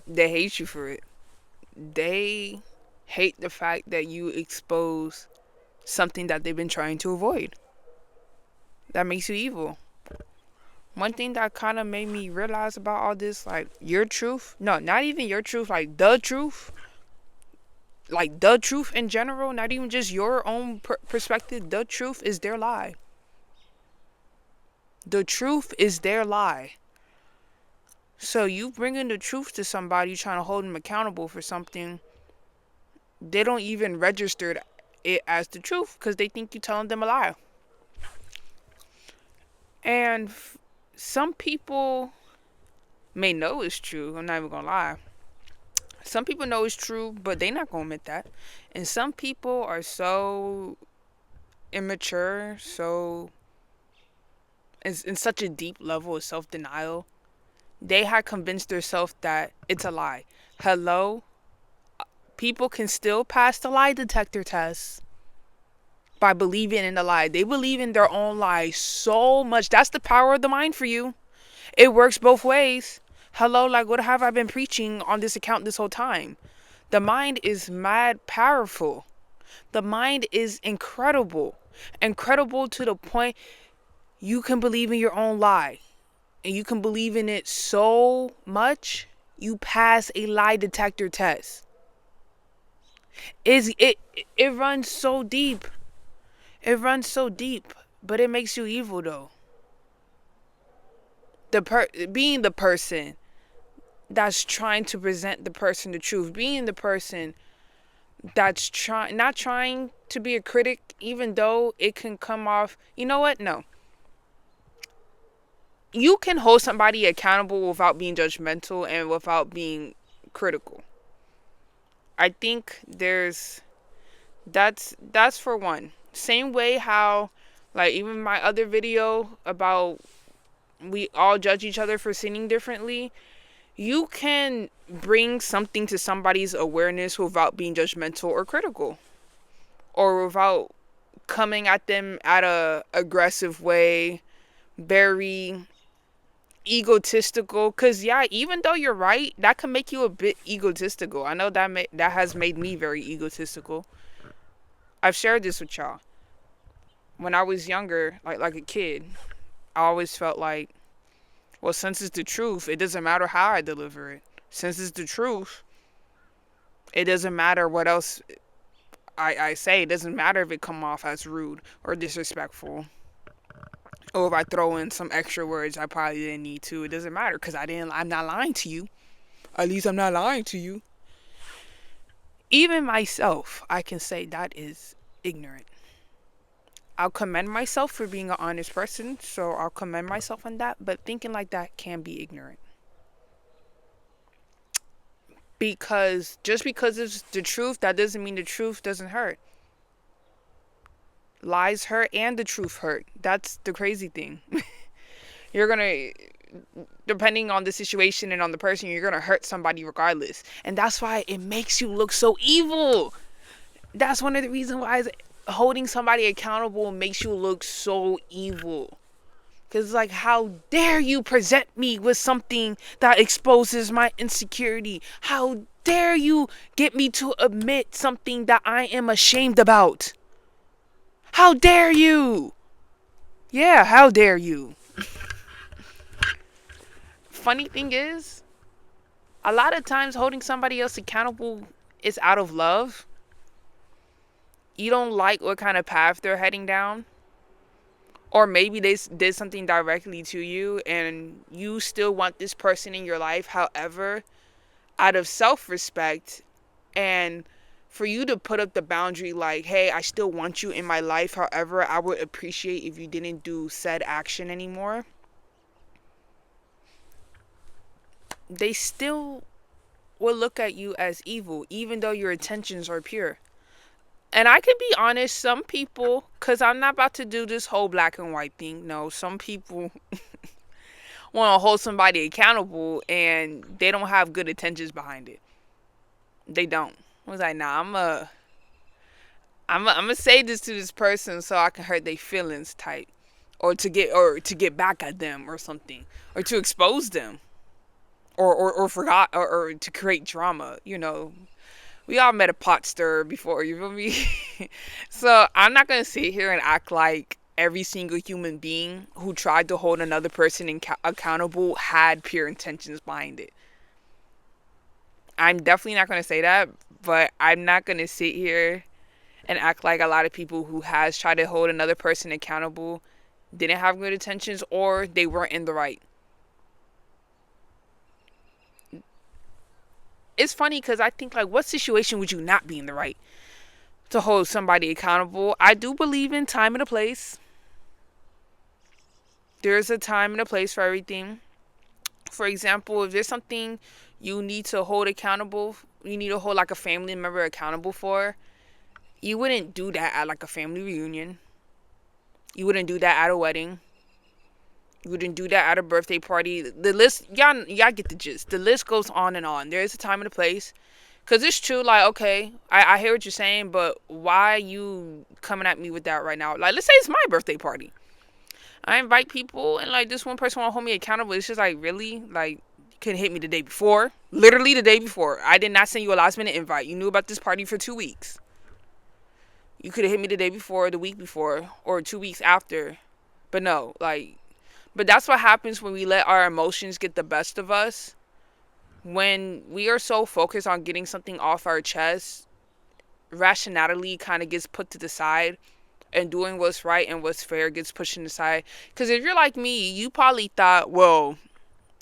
They hate you for it. They hate the fact that you expose something that they've been trying to avoid. That makes you evil. One thing that kind of made me realize about all this, like your truth, no, not even your truth, like the truth in general, not even just your own perspective, the truth is their lie. The truth is their lie. So you bringing the truth to somebody, trying to hold them accountable for something, they don't even register it as the truth because they think you're telling them a lie. And some people may know it's true. I'm not even gonna lie. Some people know it's true, but they not gonna admit that. And some people are so immature, so in such a deep level of self denial, they had convinced themselves that it's a lie. Hello, people can still pass the lie detector test by believing in the lie. They believe in their own lie so much. That's the power of the mind for you. It works both ways. Hello, like what have I been preaching on this account this whole time? The mind is mad powerful. The mind is incredible. Incredible to the point you can believe in your own lie. And you can believe in it so much, you pass a lie detector test. It runs so deep. It runs so deep, but it makes you evil though. Being the person that's trying to present the person the truth, being the person that's not trying to be a critic, even though it can come off. You know what? No, you can hold somebody accountable without being judgmental and without being critical. I think that's for one. Same way how, like, even my other video about we all judge each other for sinning differently, you can bring something to somebody's awareness without being judgmental or critical, or without coming at them at a aggressive way, very egotistical. Because yeah, even though you're right, that can make you a bit egotistical. I know that has made me very egotistical. I've shared this with y'all. When I was younger, like a kid, I always felt like, well, since it's the truth, it doesn't matter how I deliver it. Since it's the truth, it doesn't matter what else I say. It doesn't matter if it come off as rude or disrespectful, or if I throw in some extra words I probably didn't need to. It doesn't matter because I'm not lying to you. At least I'm not lying to you. Even myself, I can say that is ignorant. I'll commend myself for being an honest person, so I'll commend myself on that. But thinking like that can be ignorant. Because just because it's the truth, that doesn't mean the truth doesn't hurt. Lies hurt and the truth hurt. That's the crazy thing. You're gonna, depending on the situation and on the person, you're gonna hurt somebody regardless. And that's why it makes you look so evil. That's one of the reasons why holding somebody accountable makes you look so evil. Because, like, how dare you present me with something that exposes my insecurity? How dare you get me to admit something that I am ashamed about? How dare you? Yeah, how dare you? Funny thing is, a lot of times holding somebody else accountable is out of love. You don't like what kind of path they're heading down. Or maybe they did something directly to you and you still want this person in your life. However, out of self-respect and for you to put up the boundary like, hey, I still want you in my life. However, I would appreciate if you didn't do said action anymore. They still will look at you as evil, even though your intentions are pure. And I can be honest, some people, because I'm not about to do this whole black and white thing. No, some people want to hold somebody accountable and they don't have good intentions behind it. They don't. I was like, nah, I'm gonna say this to this person so I can hurt their feelings type, or to get back at them or something, or to expose them. or forgot or to create drama. We all met a pot stirrer before, you feel me? So I'm not gonna sit here and act like every single human being who tried to hold another person accountable had pure intentions behind it. I'm definitely not gonna say that, but I'm not gonna sit here and act like a lot of people who has tried to hold another person accountable didn't have good intentions or they weren't in the right. It's funny because I think, like, what situation would you not be in the right to hold somebody accountable? I do believe in time and a place. There's a time and a place for everything. For example, if there's something you need to hold accountable, you need to hold like a family member accountable for, you wouldn't do that at like a family reunion. You wouldn't do that at a wedding. You wouldn't do that at a birthday party. The list, y'all get the gist. The list goes on and on. There is a time and a place. Because it's true, like, okay, I hear what you're saying, but why are you coming at me with that right now? Like, let's say it's my birthday party. I invite people, and, like, this one person want to hold me accountable. It's just, like, really? Like, you couldn't hit me the day before. Literally the day before. I did not send you a last-minute invite. You knew about this party for 2 weeks. You could have hit me the day before, the week before, or 2 weeks after. But no, like, but that's what happens when we let our emotions get the best of us. When we are so focused on getting something off our chest, rationality kind of gets put to the side, and doing what's right and what's fair gets pushed in the side. Because if you're like me, you probably thought, well,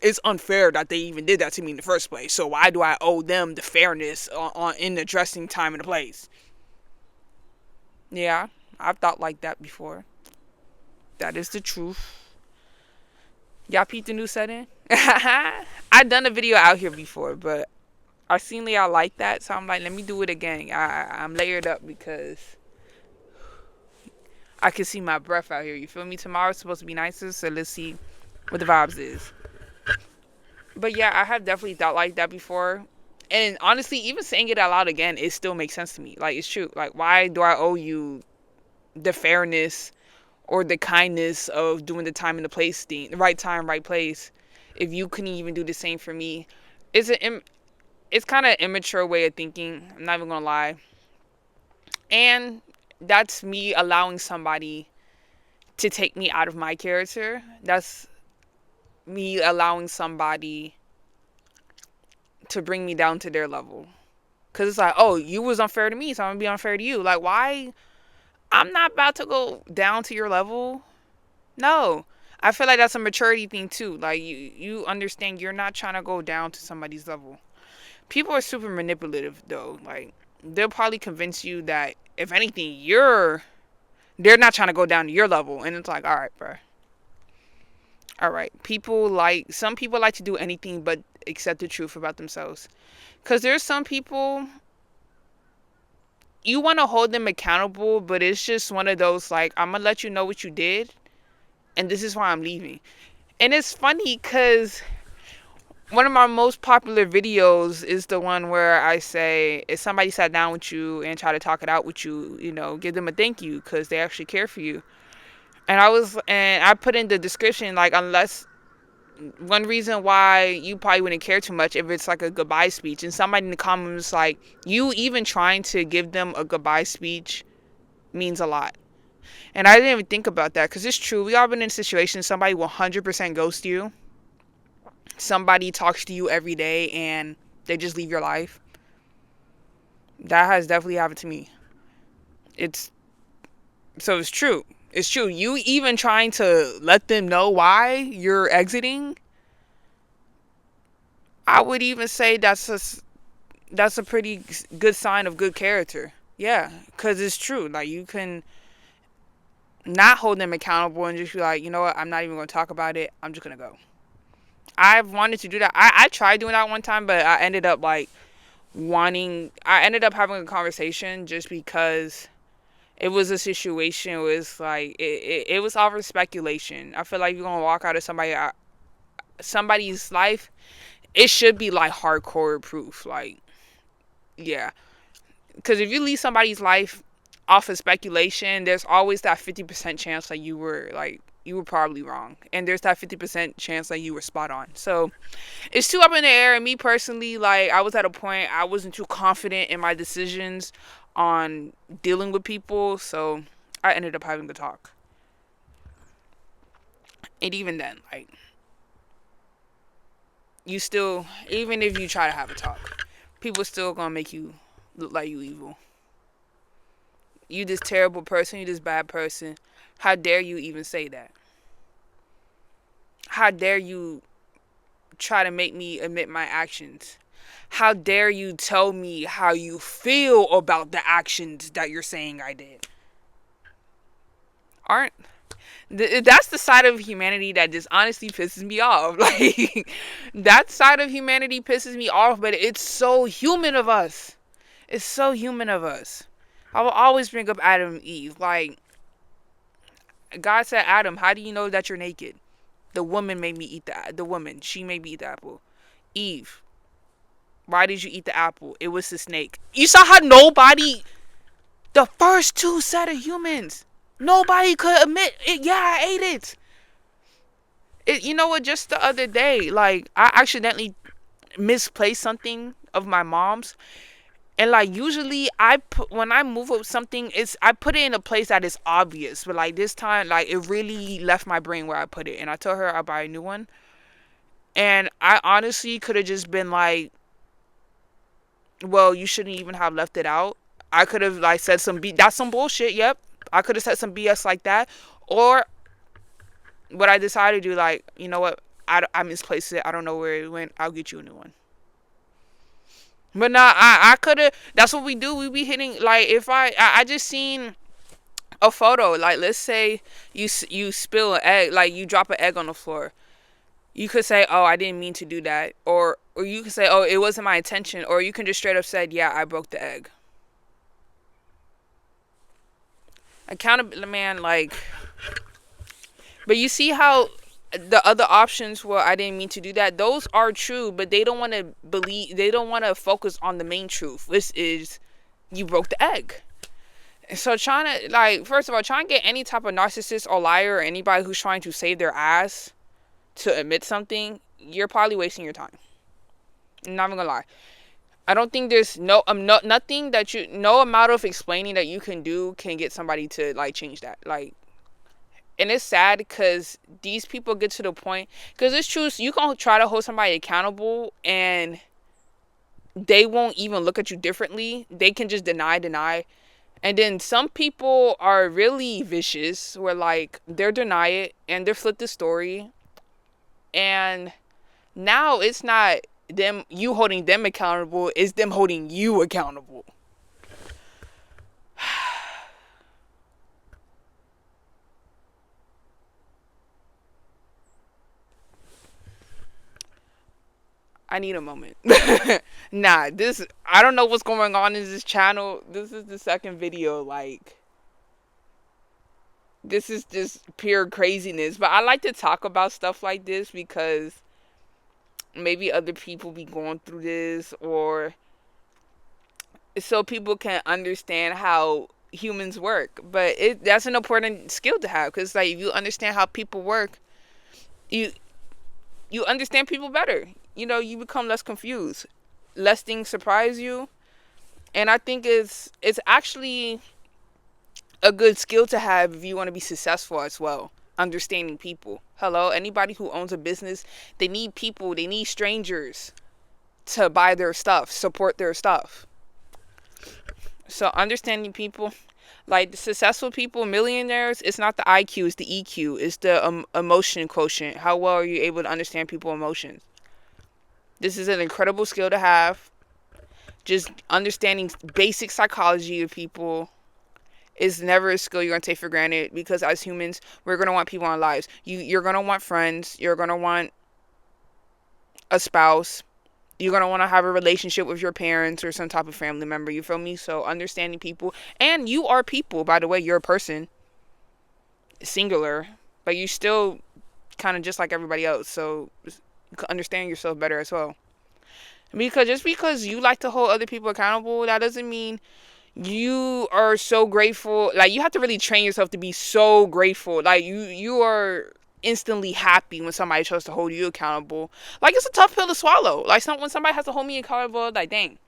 it's unfair that they even did that to me in the first place. So why do I owe them the fairness in addressing time and place? Yeah, I've thought like that before. That is the truth. Y'all peeped the new setting? I done a video out here before, but I seen y'all like that, so I'm like, let me do it again. I'm layered up because I can see my breath out here. You feel me? Tomorrow's supposed to be nicer, so let's see what the vibes is. But yeah, I have definitely thought like that before. And honestly, even saying it out loud again, it still makes sense to me. Like, it's true. Like, why do I owe you the fairness or the kindness of doing the time and the place thing, the right time, right place, if you couldn't even do the same for me? It's kind of immature way of thinking. I'm not even gonna lie. And that's me allowing somebody to take me out of my character. That's me allowing somebody to bring me down to their level. Because it's like, oh, you was unfair to me, so I'm going to be unfair to you. Like, why? I'm not about to go down to your level. No. I feel like that's a maturity thing, too. Like, you understand you're not trying to go down to somebody's level. People are super manipulative, though. Like, they'll probably convince you that, if anything, they're not trying to go down to your level. And it's like, all right, bro. All right. Some people like to do anything but accept the truth about themselves. Because there's some people, you want to hold them accountable, but it's just one of those, like, I'm going to let you know what you did, and this is why I'm leaving. And it's funny because one of my most popular videos is the one where I say, if somebody sat down with you and try to talk it out with you, give them a thank you because they actually care for you. And I put in the description, like, unless, one reason why you probably wouldn't care too much if it's like a goodbye speech. And somebody in the comments like, you even trying to give them a goodbye speech means a lot. And I didn't even think about that because it's true. We all been in situations somebody will 100% ghost you. Somebody talks to you every day and they just leave your life. That has definitely happened to me. It's true. It's true. You even trying to let them know why you're exiting, I would even say that's a pretty good sign of good character. Yeah, because it's true. Like, you can not hold them accountable and just be like, you know what, I'm not even going to talk about it. I'm just going to go. I've wanted to do that. I tried doing that one time, but I ended up having a conversation just because it was a situation. It was like, it was all for speculation. I feel like you're going to walk out of somebody's life, it should be like hardcore proof. Like, yeah. Because if you leave somebody's life off of speculation, there's always that 50% chance that you were like you were probably wrong. And there's that 50% chance that you were spot on. So it's too up in the air. And me personally, like, I was at a point I wasn't too confident in my decisions on dealing with people. So I ended up having to talk. And even then, like, you still, even if you try to have a talk, people still gonna make you look like you evil. You this terrible person, you this bad person. How dare you even say that? How dare you try to make me admit my actions? How dare you tell me how you feel about the actions that you're saying I did? Aren't that's the side of humanity that just honestly pisses me off. Like, that side of humanity pisses me off, but it's so human of us. It's so human of us. I will always bring up Adam and Eve. Like, God said, Adam, how do you know that you're naked? The woman made me eat the woman. She made me eat the apple. Eve, why did you eat the apple? It was the snake. You saw how nobody, the first two set of humans, nobody could admit it. Yeah, I ate it. You know what? Just the other day, like, I accidentally misplaced something of my mom's. And like, usually when I move up something, I put it in a place that is obvious. But like this time, like, it really left my brain where I put it. And I told her I'll buy a new one. And I honestly could have just been like, well, you shouldn't even have left it out. I could have like said that's some bullshit. Yep. I could have said some BS like that. Or what I decided to do, like, you know what? I misplaced it. I don't know where it went. I'll get you a new one. But nah, I could have. That's what we do. We be hitting, like, if I just seen a photo. Like, let's say you spill an egg, like you drop an egg on the floor. You could say, oh, I didn't mean to do that, or you could say, oh, it wasn't my intention, or you can just straight up say, yeah, I broke the egg. Accountability, man. Like, but you see how the other options were, I didn't mean to do that, those are true, but they don't want to focus on the main truth, which is you broke the egg. So trying to, like, first of all, trying to get any type of narcissist or liar or anybody who's trying to save their ass to admit something, you're probably wasting your time. I'm not even gonna lie. I don't think there's nothing that no amount of explaining that you can do can get somebody to, like, change that. Like, and it's sad because these people get to the point, because it's true, so you can try to hold somebody accountable and they won't even look at you differently. They can just deny. And then some people are really vicious where, like, they're deny it and they flip the story. And now it's not you holding them accountable, it's them holding you accountable. I need a moment. Nah, I don't know what's going on in this channel. This is the second video. Like, this is just pure craziness. But I like to talk about stuff like this because maybe other people be going through this, or so people can understand how humans work. But that's an important skill to have, because, like, if you understand how people work, you understand people better. You know, you become less confused. Less things surprise you. And I think it's actually a good skill to have if you want to be successful as well. Understanding people. Hello, anybody who owns a business, they need people, they need strangers to buy their stuff, support their stuff. So understanding people, like the successful people, millionaires, it's not the IQ, it's the EQ. It's the emotion quotient. How well are you able to understand people's emotions? This is an incredible skill to have. Just understanding basic psychology of people is never a skill you're going to take for granted, because as humans, we're going to want people in our lives. You're going to want friends. You're going to want a spouse. You're going to want to have a relationship with your parents or some type of family member. You feel me? So understanding people. And you are people, by the way. You're a person. Singular. But you still kind of just like everybody else. So you can understand yourself better as well. Because just because you like to hold other people accountable, that doesn't mean You are so grateful. Like, you have to really train yourself to be so grateful. Like, you are instantly happy when somebody tries to hold you accountable. Like, it's a tough pill to swallow. Like, when somebody has to hold me accountable, like, dang,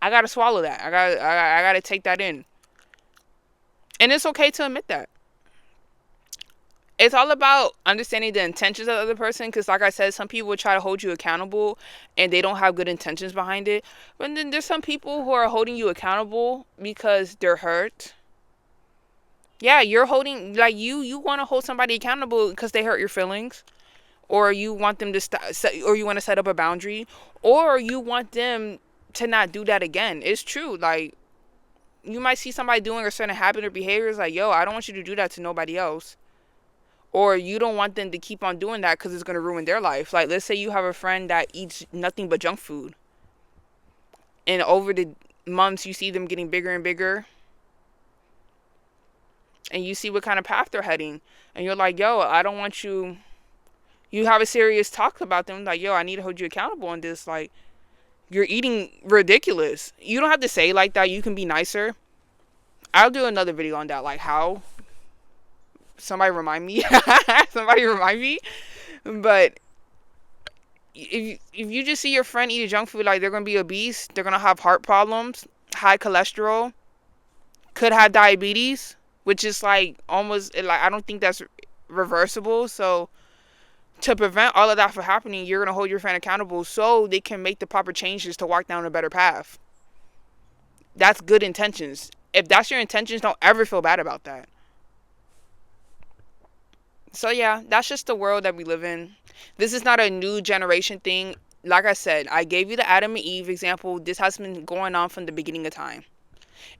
I gotta swallow that. I gotta take that in. And it's okay to admit that. It's all about understanding the intentions of the other person, because like I said, some people will try to hold you accountable and they don't have good intentions behind it. But then there's some people who are holding you accountable because they're hurt. Yeah, you're holding, like, you want to hold somebody accountable because they hurt your feelings, or you want them to or you want to set up a boundary, or you want them to not do that again. It's true. Like, you might see somebody doing a certain habit or behavior. It's like, yo, I don't want you to do that to nobody else. Or you don't want them to keep on doing that because it's going to ruin their life. Like, let's say you have a friend that eats nothing but junk food, and over the months you see them getting bigger and bigger, and you see what kind of path they're heading, and you're like, yo, I don't want you. You have a serious talk about them, like, yo, I need to hold you accountable on this. Like, you're eating ridiculous. You don't have to say it like that. You can be nicer. I'll do another video on that, like how. Somebody remind me. Somebody remind me. But if you just see your friend eat junk food, like, they're gonna be obese, they're gonna have heart problems, high cholesterol, could have diabetes, which is like almost like, I don't think that's reversible. So to prevent all of that from happening, you're gonna hold your friend accountable so they can make the proper changes to walk down a better path. That's good intentions. If that's your intentions, don't ever feel bad about that. So yeah, that's just the world that we live in. This is not a new generation thing. Like I said, I gave you the Adam and Eve example. This has been going on from the beginning of time.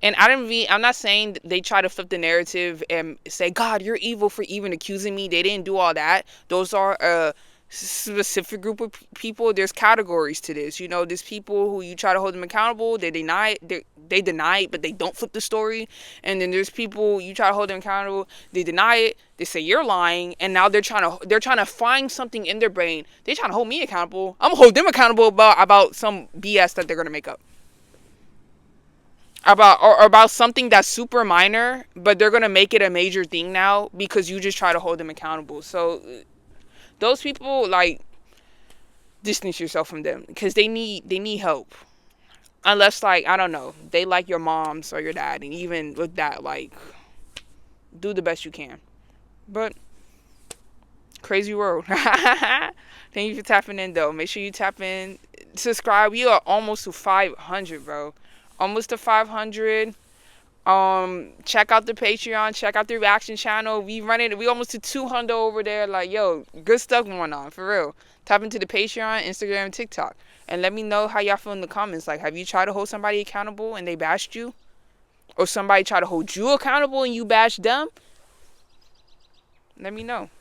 And I'm not saying they try to flip the narrative and say, God, you're evil for even accusing me. They didn't do all that. Those are a specific group of people. There's categories to this. You know, there's people who you try to hold them accountable. They deny it. They deny it, but they don't flip the story. And then there's people you try to hold them accountable. They deny it. They say you're lying, and now they're trying to find something in their brain. They're trying to hold me accountable. I'm gonna hold them accountable about some BS that they're gonna make up. Or about something that's super minor, but they're gonna make it a major thing now because you just try to hold them accountable. So those people, like, distance yourself from them because they need help. Unless, like, I don't know, they like your moms or your dad, and even with that, like, do the best you can. But crazy world. Thank you for tapping in, though. Make sure you tap in, subscribe. We are almost to 500, bro. Almost to 500. Check out the Patreon, check out the reaction channel. We almost to 200 over there. Like, yo, good stuff going on, for real. Tap into the Patreon, Instagram, TikTok, and let me know how y'all feel in the comments. Like, have you tried to hold somebody accountable and they bashed you, or somebody tried to hold you accountable and you bashed them? Let me know.